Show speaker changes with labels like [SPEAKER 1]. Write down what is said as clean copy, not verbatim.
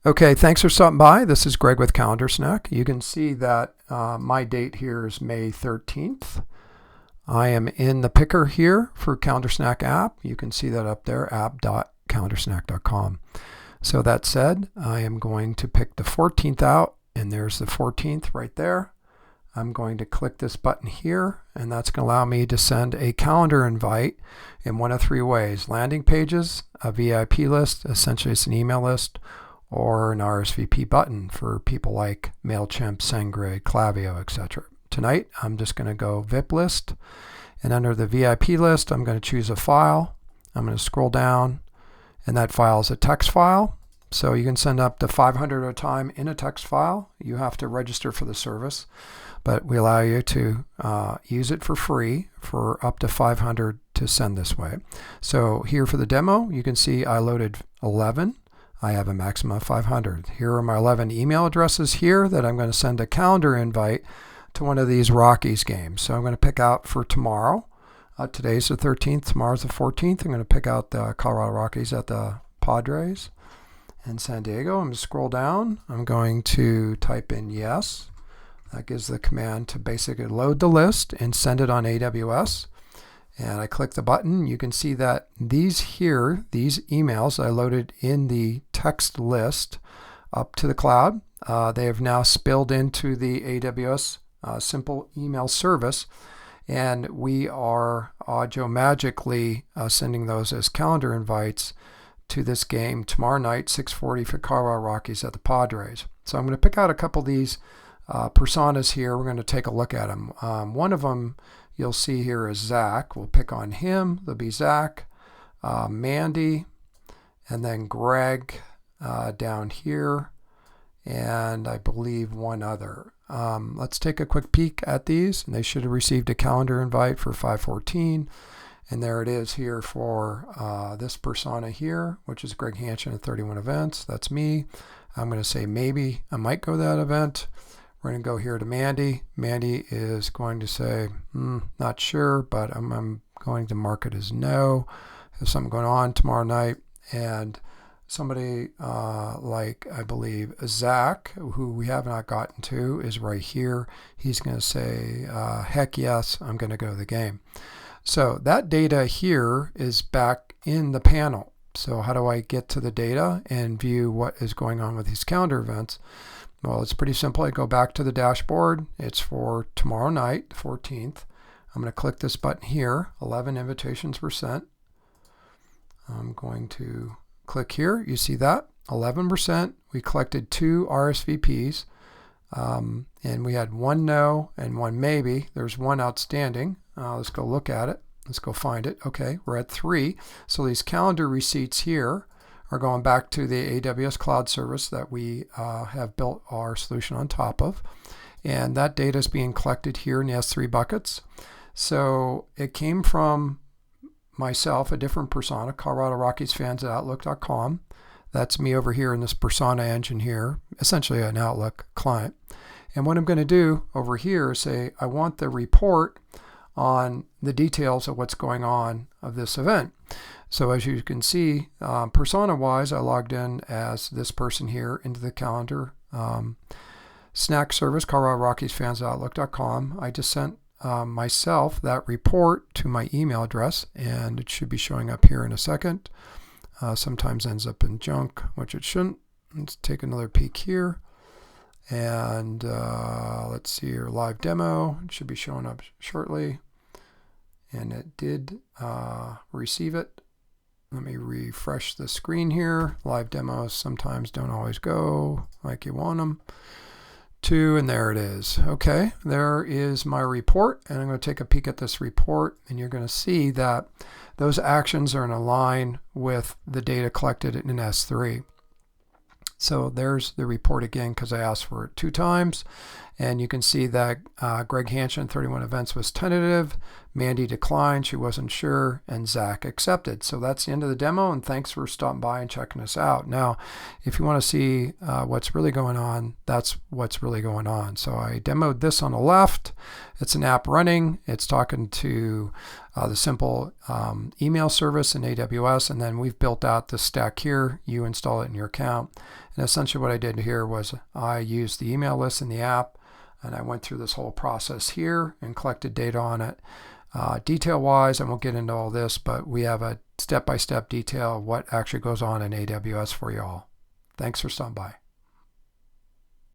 [SPEAKER 1] Okay, thanks for stopping by. This is Greg with Calendar Snack. You can see that my date here is May 13th. I am in the picker here for Calendar Snack app. You can see that up there, app.calendarsnack.com. So that said, I am going to pick the 14th out, and there's the 14th right there. I'm going to click this button here, and that's going to allow me to send a calendar invite in one of three ways: landing pages, a VIP list, essentially it's an email list, or an RSVP button for people like MailChimp, SendGrid, Klaviyo, etc. Tonight, I'm just going to go VIP list, and under the VIP list, I'm going to choose a file. I'm going to scroll down, and that file is a text file. So you can send up to 500 at a time in a text file. You have to register for the service, but we allow you to use it for free for up to 500 to send this way. So here for the demo, you can see I loaded 11. I have a maximum of 500. Here are my 11 email addresses here that I'm going to send a calendar invite to one of these Rockies games. So I'm going to pick out for tomorrow. Today's the 13th, tomorrow's the 14th. I'm going to pick out the Colorado Rockies at the Padres in San Diego. I'm going to scroll down. I'm going to type in yes. That gives the command to basically load the list and send it on AWS. And I click the button. You can see that these emails I loaded in the text list up to the cloud. They have now spilled into the AWS simple email service, and we are magically sending those as calendar invites to this game tomorrow night, 6:40 for Colorado Rockies at the Padres. So I'm going to pick out a couple of these personas here. We're going to take a look at them. One of them you'll see here is Zach. We'll pick on him. There'll be Zach, Mandy, and then Greg down here, and I believe one other. Let's take a quick peek at these, and they should have received a calendar invite for 5:14, and there it is here for this persona here, which is Greg Hanchin at 31 Events. That's me. I'm going to say maybe I might go to that event. We're going to go here to Mandy. Mandy is going to say, not sure, but I'm going to mark it as no. There's something going on tomorrow night. And somebody like, I believe, Zach, who we have not gotten to, is right here. He's going to say, heck yes, I'm going to go to the game. So that data here is back in the panel. So how do I get to the data and view what is going on with these calendar events? Well, it's pretty simple. I go back to the dashboard. It's for tomorrow night, the 14th. I'm going to click this button here. 11 invitations were sent. I'm going to click here. You see that? 11%. We collected 2 RSVPs, and we had 1 no and 1 maybe. There's 1 outstanding. Let's go look at it. Let's go find it. Okay, we're at 3. So these calendar receipts here are going back to the AWS cloud service that we have built our solution on top of. And that data is being collected here in the S3 buckets. So it came from myself, a different persona, Colorado Rockies fans at Outlook.com. That's me over here in this persona engine here, essentially an Outlook client. And what I'm going to do over here is say, I want the report on the details of what's going on of this event. So as you can see, persona-wise, I logged in as this person here into the calendar snack service, Colorado Rockies fans at Outlook.com. I just sent myself that report to my email address, and it should be showing up here in a second. Sometimes ends up in junk, which it shouldn't. Let's take another peek here. And let's see your live demo. It should be showing up shortly. And it did receive it. Let me refresh the screen here. Live demos sometimes don't always go like you want them to, and there it is. Okay, there is my report, and I'm going to take a peek at this report, and you're going to see that those actions are in a line with the data collected in S3. So there's the report again because I asked for it 2 times. And you can see that Greg Hanchin, 31 Events, was tentative, Mandy declined, she wasn't sure, and Zach accepted. So that's the end of the demo, and thanks for stopping by and checking us out. Now, if you want to see what's really going on, that's what's really going on. So I demoed this on the left. It's an app running. It's talking to the simple email service in AWS, and then we've built out this stack here. You install it in your account. And essentially what I did here was I used the email list in the app, and I went through this whole process here and collected data on it. Detail-wise, I won't get into all this, but we have a step-by-step detail of what actually goes on in AWS for you all. Thanks for stopping by.